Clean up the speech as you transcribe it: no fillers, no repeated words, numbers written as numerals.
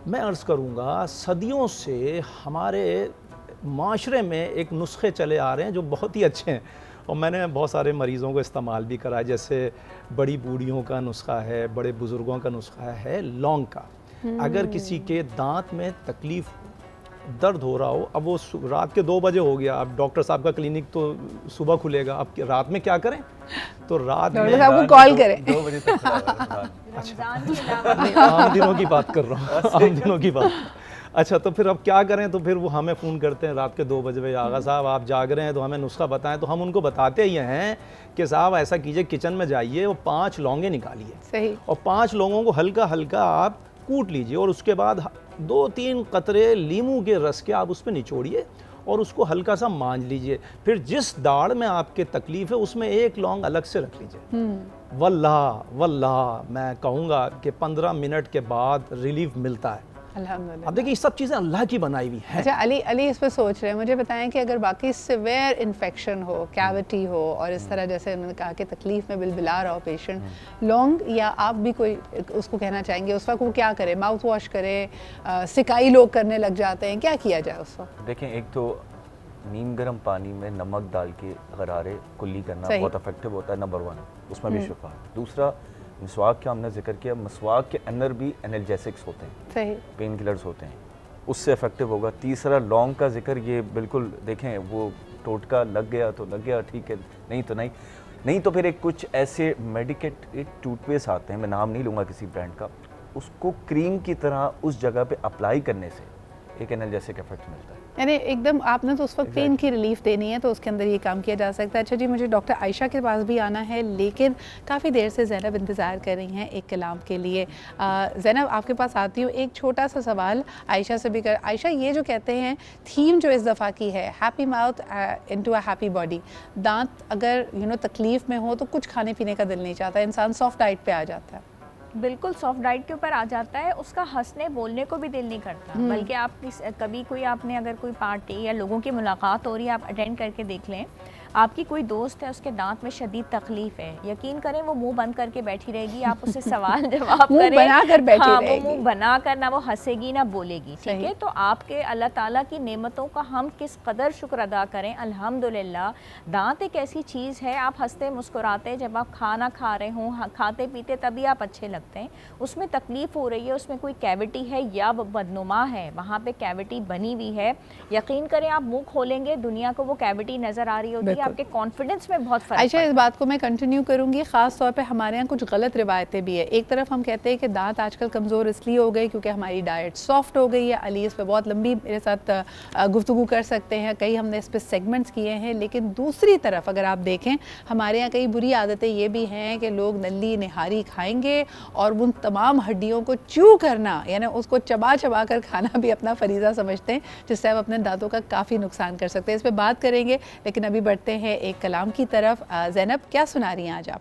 मैं अर्ज़ करूँगा सदियों से हमारे माशरे में एक नुस्खे चले आ रहे हैं जो बहुत ही अच्छे हैं, और मैंने बहुत सारे मरीज़ों को इस्तेमाल भी करा है। जैसे बड़ी बूढ़ियों का नुस्खा है, बड़े बुज़ुर्गों का नुस्खा है लौंग का। अगर किसी के दांत में तकलीफ़, दर्द हो रहा हो, अब वो रात के 2 बजे हो गया, अब डॉक्टर साहब का क्लिनिक तो सुबह खुलेगा, अब रात में क्या करें? तो रात में डॉक्टर साहब को कॉल करें। 2 बजे तक खुला हुआ है। अच्छा, रमज़ान के अलावा नहीं, आम दिनों की बात कर रहा हूँ, आम दिनों की बात। अच्छा, तो फिर अब क्या करें? तो फिर वो हमें फ़ोन करते हैं रात के 2 बजे, भाई आगा साहब आप जाग रहे हैं तो हमें नुस्खा बताएं। तो हम उनको बताते ही हैं कि साहब ऐसा कीजिए, किचन में जाइए और 5 लौंगे निकालिए, सही। और 5 लौंगों को हल्का हल्का आप कूट लीजिए, और उसके बाद 2-3 कतरे लीमू के रस के आप उस पर निचोड़िए और उसको हल्का सा मांझ लीजिए। फिर जिस दाढ़ में आपके तकलीफ़ है उसमें 1 लौंग अलग से रख लीजिए। वल्लाह वल्लाह मैं कहूँगा कि 15 मिनट के बाद रिलीफ मिलता है। अल्हम्दुलिल्लाह। अब देखिए, ये सब चीज़ें अल्लाह की बनाई हुई हैं। अच्छा, अली इस पे सोच रहे हैं, मुझे बताएं कि अगर बाकी सिवियर इन्फेक्शन हो, कैविटी हो, और इस तरह जैसे उन्होंने कहा कि तकलीफ में बिलबिला रहा हो पेशेंट, लौंग या आप भी कोई उसको कहना चाहेंगे उस वक्त वो क्या करे? माउथ वॉश करे? सिकाई लोग करने लग जाते हैं, क्या किया जाए उस वक्त? देखें, एक तो नीम गर्म पानी में नमक डाल के गरारे कुल्ली करना बहुत इफेक्टिव होता है, नंबर 1, उसमें भी शिफा। दूसरा, मिसवाक का हमने जिक्र किया, मिसवाक के अंदर भी एनाल्जेसिक्स होते हैं, सही, पेन किलर्स होते हैं, उससे इफेक्टिव होगा। तीसरा, लौंग का जिक्र, ये बिल्कुल देखें, वो टोटका लग गया तो लग गया, ठीक है, नहीं तो नहीं तो फिर एक कुछ ऐसे मेडिकेटेड टूथपेस्ट आते हैं, मैं नाम नहीं लूँगा किसी ब्रांड का, उसको क्रीम की तरह उस जगह पे अप्लाई करने से एक एनाल्जेसिक इफेक्ट मिलता है। यानी एकदम आपने तो उस वक्त पेन की रिलीफ देनी है तो उसके अंदर ये काम किया जा सकता है। अच्छा जी, मुझे डॉक्टर आयशा के पास भी आना है, लेकिन काफ़ी देर से ज़ैनब इंतज़ार कर रही हैं एक कलाम के लिए। ज़ैनब, आपके पास आती हूँ, एक छोटा सा सवाल आयशा से भी कर। आयशा, ये जो कहते हैं थीम जो इस दफ़ा की है, happy mouth into a happy body, दांत अगर तकलीफ़ में हो तो कुछ खाने पीने का दिल नहीं चाहता, इंसान सॉफ्ट डाइट पे आ जाता है। बिल्कुल सॉफ्ट डाइट के ऊपर आ जाता है, उसका हंसने बोलने को भी दिल नहीं करता। बल्कि आप कभी कोई आपने अगर कोई पार्टी या लोगों की मुलाकात हो रही है, आप अटेंड करके देख लें, आपकी कोई दोस्त है, उसके दांत में शदीद तकलीफ है, यकीन करें वो मुंह बंद करके बैठी रहेगी, आप उससे सवाल जवाब मुंह करें, बना कर बैठी हाँ, रहेगी, वो मुंह बना कर, ना वो हंसेगी ना बोलेगी, ठीक है। तो आपके अल्लाह ताला की नेमतों का हम किस कदर शुक्र अदा करें। अल्हम्दुलिल्लाह, दांत एक ऐसी चीज़ है, आप हंसते मुस्कुराते, जब आप खाना खा रहे हों, खाते पीते, तभी आप अच्छे लगते हैं। उसमें तकलीफ़ हो रही है, उसमें कोई कैविटी है या बदनुमा है, वहाँ पे कैविटी बनी हुई है, यकीन करें आप मुंह खोलेंगे, दुनिया को वो कैविटी नज़र आ रही होती है, आपके कॉन्फिडेंस में बहुत फर्क। अच्छा, इस बात को मैं कंटिन्यू करूँगी, ख़ास तौर पे हमारे यहाँ कुछ गलत रिवायतें भी है। एक तरफ हम कहते हैं कि दांत आजकल कमज़ोर इसलिए हो गए क्योंकि हमारी डाइट सॉफ्ट हो गई है। अली इस पे बहुत लंबी मेरे साथ गुफ्तगू कर सकते हैं, कई हमने इस पे सेगमेंट्स किए हैं। लेकिन दूसरी तरफ अगर आप देखें, हमारे यहाँ कई बुरी आदतें ये भी हैं कि लोग नल्ली निहारी खाएंगे और उन तमाम हड्डियों को च्यू करना, यानी उसको चबा चबा कर खाना भी अपना फरीज़ा समझते हैं, जिससे आप अपने दांतों का काफ़ी नुकसान कर सकते हैं। इस पर बात करेंगे, लेकिन अभी बढ़ते हैं एक कलाम की तरफ। ज़ैनब, क्या सुना रही हैं आज आप?